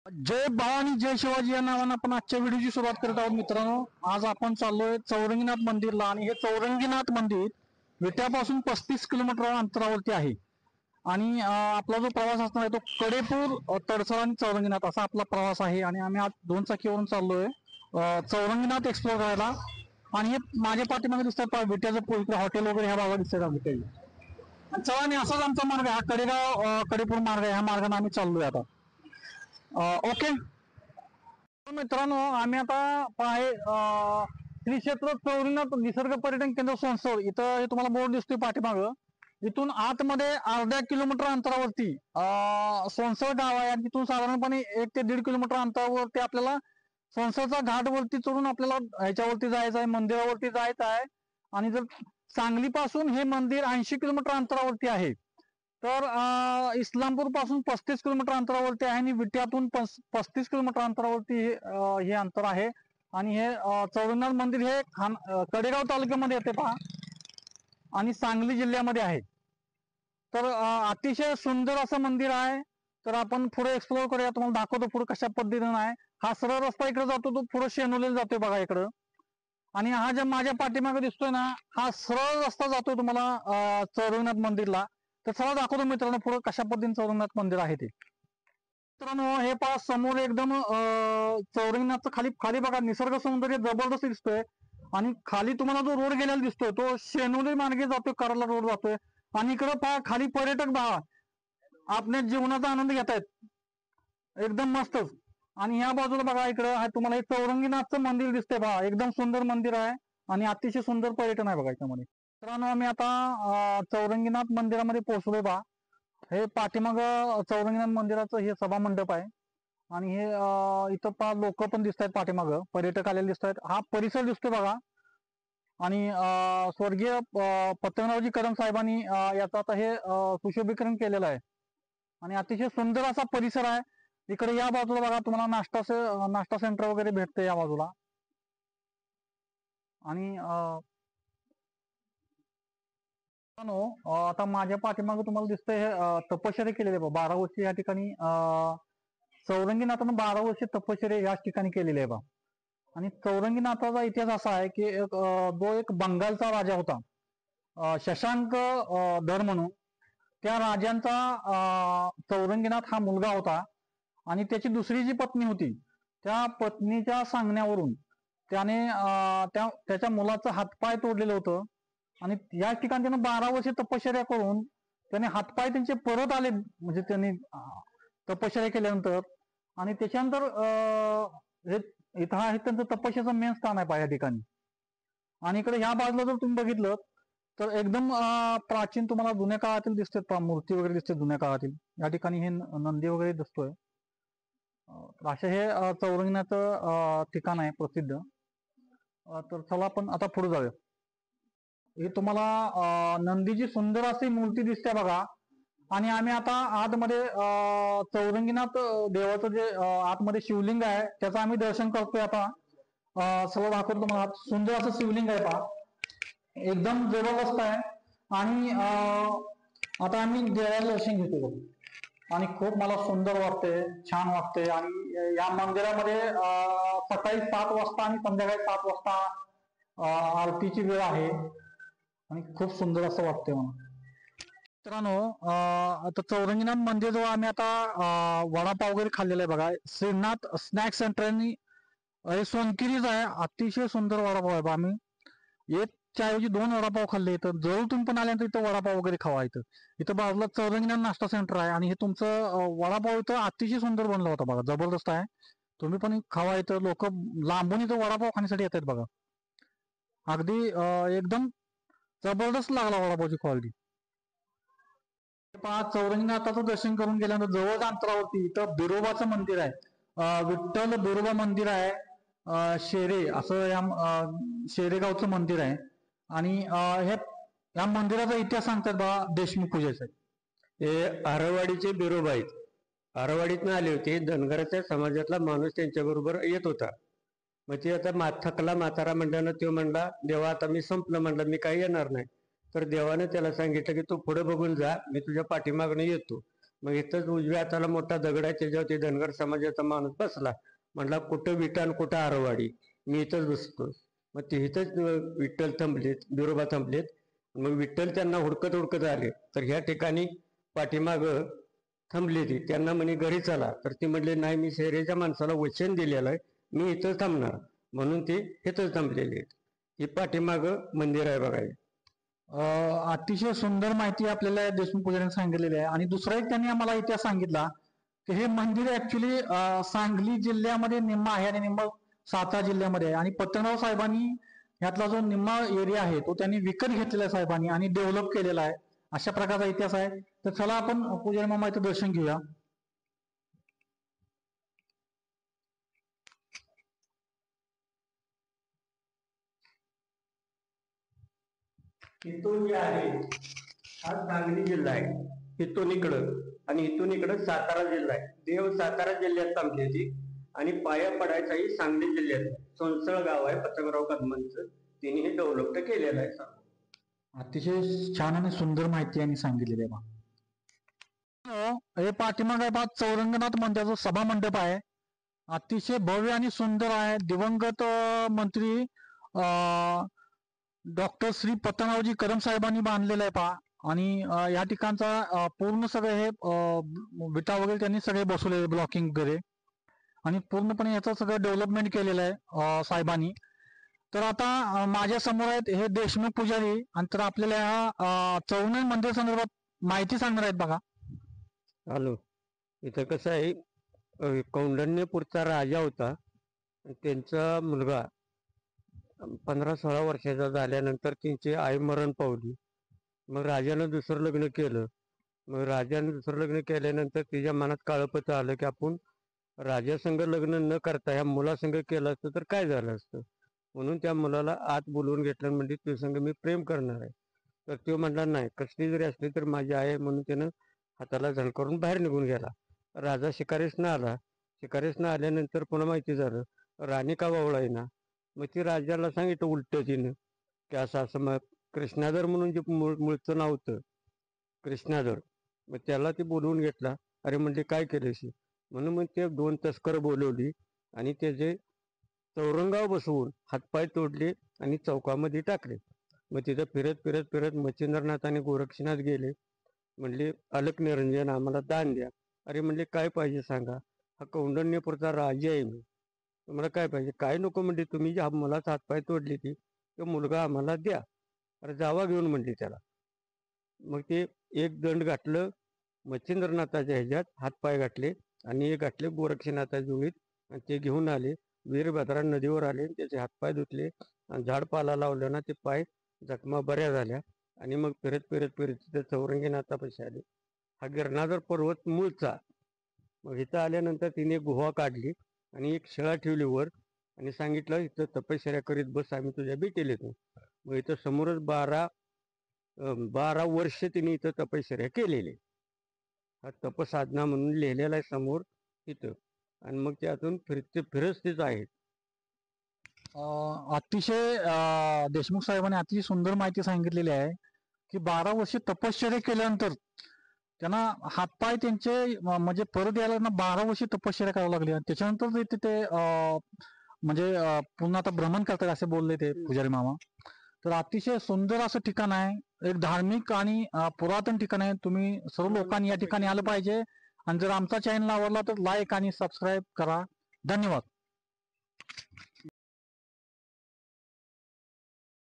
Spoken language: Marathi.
जय भवानी जय शिवाजी या नावानं आपण आजच्या व्हिडिओची सुरुवात करत आहोत मित्रांनो. आज आपण चाललोय चौरंगीनाथ मंदिरला आणि हे चौरंगीनाथ मंदिर विट्यापासून 35 किलोमीटर अंतरावरती आहे. आणि आपला जो प्रवास असणार आहे तो कडेपूर तडसर आणि चौरंगीनाथ असा आपला प्रवास आहे. आणि आम्ही आज 2 चाकीवरून चाललोय चौरंगीनाथ एक्सप्लोर करायला. आणि हे माझ्या पाठीमागे दिसतात विट्याचं पूल हॉटेल वगैरे ह्या भागात दिसतात विट्याची. चला आणि असाच आमचा मार्ग हा कडेपूर मार्ग आहे. ह्या मार्गाने आम्ही चाललोय आता. ओके मित्रांनो, आम्ही आता आहे श्री क्षेत्र चौरंगीनाथ निसर्ग पर्यटन केंद्र सोनसोड इथं हे तुम्हाला बोर्ड दिसतोय पाठीमागं. इथून आतमध्ये अर्ध्या किलोमीटर अंतरावरती सोनसोड गाव आहे. आणि तिथून साधारणपणे 1 ते 1.5 किलोमीटर अंतरावरती आपल्याला सोनसोडचा घाटवरती चढून आपल्याला ह्याच्यावरती जायचं आहे, मंदिरावरती जायचं आहे. आणि जर सांगलीपासून हे मंदिर 80 किलोमीटर अंतरावरती आहे. तर इस्लामपूर पासून 35 किलोमीटर अंतरावरती आहे आणि विट्यातून 35 किलोमीटर अंतरावरती हे अंतर आहे. आणि हे चौरंगनाथ मंदिर हे कडेगाव तालुक्यामध्ये येते पहा आणि सांगली जिल्ह्यामध्ये आहे. तर अतिशय सुंदर असं मंदिर आहे. तर आपण पुढे एक्सप्लोर करूया, तुम्हाला दाखवतो पुढे कशा पद्धतीने आहे. हा सरळ रस्ता इकडे जातो, तो पुढे शेनोलीला जातोय बघा इकडं. आणि हा ज्या माझ्या पाठीमागे दिसतोय ना, हा सरळ रस्ता जातोय तुम्हाला चौरंगनाथ मंदिरला. तर चला दाखवतो मित्रांनो पुढे कशा पद्धतीने चौरंगनाथ मंदिर आहे ते. मित्रांनो हे पहा समोर एकदम चौरंगनाथचं खाली खाली बघा निसर्ग सौंदर्य जबरदस्त दिसतोय. आणि खाली तुम्हाला जो रोड गेलेला दिसतोय तो शेनोली मार्गे जातोय, कराडला रोड जातोय. आणि इकडे पहा खाली पर्यटक पहा आपल्या जीवनाचा आनंद घेतायत एकदम मस्तच. आणि ह्या बाजूला बघा इकडं तुम्हाला हे चौरंगीनाथचं मंदिर दिसतंय पहा, एकदम सुंदर मंदिर आहे आणि अतिशय सुंदर पर्यटन आहे बघा याच्यामध्ये. मित्रांनो आम्ही आता चौरंगीनाथ मंदिरामध्ये पोहोचलोय पहा. हे पाठीमाग चौरंगीनाथ मंदिराचं हे सभा मंडप आहे. आणि हे इथं पहा लोक पण दिसत आहेत, पाठीमाग पर्यटक आलेले दिसत आहेत. हा परिसर दिसतोय बघा. आणि स्वर्गीय पतंगरावजी कदम साहेबांनी याचं आता हे सुशोभीकरण केलेलं आहे. आणि अतिशय सुंदर असा परिसर आहे. इकडे या बाजूला बघा तुम्हाला नाश्ता सेंटर वगैरे भेटते या बाजूला. आणि आता माझ्या पाठीमागे तुम्हाला दिसतंय तपश्चर्या केलेली आहे 12 वर्ष या ठिकाणी चौरंगीनाथानं 12 वर्ष तपश्चर्या याच ठिकाणी केलेली आहे बा. आणि चौरंगीनाथाचा इतिहास असा आहे की जो एक बंगालचा राजा होता शशांक धर म्हणून, त्या राजांचा चौरंगीनाथ हा मुलगा होता. आणि त्याची दुसरी जी पत्नी होती त्या पत्नीच्या सांगण्यावरून त्याने त्याच्या मुलाचं हातपाय तोडलेलं होतं. आणि या ठिकाणी त्यानं 12 वर्ष तपश्चर्या करून त्याने हातपाय त्यांचे परत आले, म्हणजे त्यांनी तपश्चर्या केल्यानंतर. आणि त्याच्यानंतर हे इथं आहे त्यांचं तपश्चर्याचं मेन स्थान आहे पहा या ठिकाणी. आणि इकडे ह्या बाजूला जर तुम्ही बघितलं तर एकदम प्राचीन तुम्हाला जुन्या काळातील दिसतात पहा, मूर्ती वगैरे दिसते जुन्या काळातील. या ठिकाणी हे नंदी वगैरे दिसतोय. असे हे चौरंगीनाथचं ठिकाण आहे प्रसिद्ध. तर चला आपण आता पुढे जाऊया. हे तुम्हाला नंदीची सुंदर अशी मूर्ती दिसते बघा. आणि आम्ही आता आतमध्ये चौरंगीनाथ देवाचं जे आतमध्ये शिवलिंग आहे त्याचं आम्ही दर्शन करतोय आता. सर्व दाखवतो तुम्हाला. सुंदर असं शिवलिंग आहे पहा, एकदम जबरदस्त आहे. आणि आता आम्ही देवाचं दर्शन घेतो आणि खूप मला सुंदर वाटते, छान वाटते. आणि या मंदिरामध्ये सकाळी 7 वाजता आणि संध्याकाळी 7 वाजता आरतीची वेळ आहे. आणि खूप सुंदर असं वाटतंय मला. मित्रांनो आता चौरंगीनाथ मंदिर जवळ आम्ही आता वडापाव वगैरे खाल्लेला आहे बघा. श्रीनाथ स्नॅक्स सेंटर आणि हे सोनकिरीच आहे. अतिशय सुंदर वडापाव आहे बा. आम्ही एकच्या ऐवजी 2 वडापाव खाल्ले. तर जरूर तुम्ही पण आल्यानंतर इथं वडापाव वगैरे खावा. इथं बाजूला चौरंगीनाथ नाश्ता सेंटर आहे. आणि हे तुमचं वडापाव इथं अतिशय सुंदर बनला होता बघा, जबरदस्त आहे. तुम्ही पण खावा. इथं लोक लांबून इथं वडापाव खाण्यासाठी येतात बघा. अगदी एकदम जबरदस्त लागला वडापावची क्वालिटी. चौरंगीनाथाचं दर्शन करून गेल्यानंतर जवळ अंतरावरती इथं बिरोबाचं मंदिर आहे. विठ्ठल बिरोबा मंदिर आहे. शेरे असं या शेरेगावचं मंदिर आहे. आणि या मंदिराचा इतिहास सांगतात बघा देशमुख पूजेचा. हे आरवाडीचे बिरोबा आहेत. आरवाडीतनं आले होते. धनगराच्या समाजातला माणूस त्यांच्याबरोबर येत होता. मग ते आता थकला म्हातारा म्हणल्यानं तो म्हणला, देवा आता मी संपलं म्हणलं, मी काही येणार नाही. तर देवानं त्याला सांगितलं की तू पुढे बघून जा, मी तुझ्या पाठीमागणं येतो. मग इथंच उजव्या हाताला मोठा दगड आहे, त्याच्यावरती धनगर समाजाचा माणूस बसला. म्हटला कुठं विटा आणि कुठं आरवाडी, मी इथंच बसतो. मग ते इथंच विठ्ठल थांबलेत, बिरोबा थांबलेत. मग विठ्ठल त्यांना हुडकत हुडकत आले, तर ह्या ठिकाणी पाठीमाग थांबले ती. त्यांना म्हणे घरी चला, तर ती म्हणले नाही, मी शहरेच्या माणसाला वचन दिलेलं आहे, मी इथंच थांबणार. म्हणून ते इथंच थांबलेले आहेत. ही पाठीमाग मंदिर आहे बघायला. अतिशय सुंदर माहिती आपल्याला देशमुख पुजाऱ्यांनी सांगितलेली आहे. आणि दुसरा एक त्यांनी आम्हाला इतिहास सांगितला की हे मंदिर ऍक्च्युली सांगली जिल्ह्यामध्ये निम्मा आहे आणि निम्मा सातारा जिल्ह्यामध्ये आहे. आणि पतंगराव साहेबांनी यातला जो निम्मा एरिया आहे तो त्यांनी विकत घेतलेला आहे साहेबांनी आणि डेव्हलप केलेला आहे. अशा प्रकारचा इतिहास आहे. तर चला आपण पुजारी मामा इथं दर्शन घेऊया. इथून जे आहे हा सांगली जिल्हा आहे, इथून इकडं, आणि इथून इकडं सातारा जिल्हा आहे. देव सातारा जिल्ह्यात थांबली ती, आणि पाया पडायचाही सांगली जिल्ह्यात. सोनसळ गाव आहे पतंगराव कदमांचं, त्यांनी हे डेव्हलप केलेलं आहे. अतिशय छान आणि सुंदर माहिती यांनी सांगितलेली आहे. हे पाठीमागे बा चौरंगनाथ मंदिराचा सभा मंडप आहे. अतिशय भव्य आणि सुंदर आहे. दिवंगत मंत्री डॉक्टर श्री पतंगरावजी कदम साहेबांनी बांधलेलं आहे पहा. आणि या ठिकाणचा पूर्ण सगळे हे विटा वगैरे त्यांनी सगळे बसवले, ब्लॉकिंग वगैरे, आणि पूर्णपणे याचं सगळं डेव्हलपमेंट केलेलं आहे साहेबांनी. तर आता माझ्या समोर आहेत हे देशमुख पुजारी, आणि तर आपल्याला ह्या चौरंगी मंदिर संदर्भात माहिती सांगणार आहेत बघा. हॅलो, इथं कसं आहे, कौंडण्यपूरचा राजा होता, त्यांचा मुलगा 15-16 वर्षाचा झाल्यानंतर त्यांची आई मरण पावली. मग राजानं दुसरं लग्न केलं. मग राजानं दुसरं लग्न केल्यानंतर तिच्या मनात काळपत आलं की आपण राजासंग लग्न न करता ह्या मुलासंग केलं असतं तर काय झालं असतं. म्हणून त्या मुलाला आत बोलवून घेतलं, म्हणजे तुझ्या संग मी प्रेम करणार आहे. तर तो म्हणला नाही, कसली जरी असली तर माझी आई आहे. म्हणून त्यानं हाताला झणकारून बाहेर निघून गेला. राजा शिकारीसनं आला. शिकारीसनं आल्यानंतर पुन्हा माहिती झालं राणी का वावळाय ना. मग ती राजाला सांगितलं उलट तिनं की असं असं. मग कृष्णाधर म्हणून जे मूळचं नाव होतं कृष्णाधर, मग त्याला ती बोलवून घेतला. अरे म्हणजे काय केलंशी, म्हणून मग ते 2 तस्कर बोलवली आणि त्याचे चौरंगावर बसवून हातपाय तोडले आणि चौकामध्ये टाकले. मग तिथं फिरत फिरत फिरत मच्छिंद्रनाथ आणि गोरक्षनाथ गेले. म्हणले अलक निरंजन आम्हाला दान द्या. अरे म्हणले काय पाहिजे सांगा, हा कौंडण्यपूरचा राजा आहे मी, तुम्हाला काय पाहिजे. काय नको म्हणजे, तुम्ही ज्या मुलाचा हातपाय तोडली ती तो मुलगा आम्हाला द्या. अरे जावा घेऊन म्हणली त्याला. मग ते एक दंड घातलं मच्छिंद्रनाथाच्या ह्याच्यात, हातपाय घातले, आणि एक घातले गोरक्षनाथाच्या जुळीत, आणि ते घेऊन आले. वीरभद्रा नदीवर आले, त्याचे हातपाय धुतले आणि झाडपाला लावलं ना, ते पाय जखमा बऱ्या झाल्या. आणि मग फिरत फिरत फिरत तिथे चौरंगीनाथापाशी आले. हा गिरणाधर पर्वत मूळचा. मग इथं आल्यानंतर तिने गुहा काढली आणि एक शिळा ठेवली वर, आणि सांगितलं इथं तपश्चर्या करीत बस, आम्ही तुझ्या भेटीला येतो. मग इथं समोरच 12 वर्ष तिने इथं तपश्चर्या केलेली. हा तपसाधना म्हणून लिहिलेला आहे समोर इथं. आणि मग त्यातून फिरत तेच आहेत. अतिशय देशमुख साहेबांनी अतिशय सुंदर माहिती सांगितलेली आहे की 12 वर्ष तपश्चर्या केल्यानंतर त्यांना हातपाय त्यांचे म्हणजे परत यायला ना 12 वर्ष तपश्चर्या करावी लागली, आणि त्याच्यानंतर ते म्हणजे पुन्हा आता भ्रमण करतात असे बोलले ते पुजारी मामा. तर अतिशय सुंदर असं ठिकाण आहे, एक धार्मिक आणि पुरातन ठिकाण आहे. तुम्ही सर्व लोकांनी या ठिकाणी आलं पाहिजे. आणि जर आमचा चॅनल आवडला तर लाईक आणि सबस्क्राईब करा. धन्यवाद.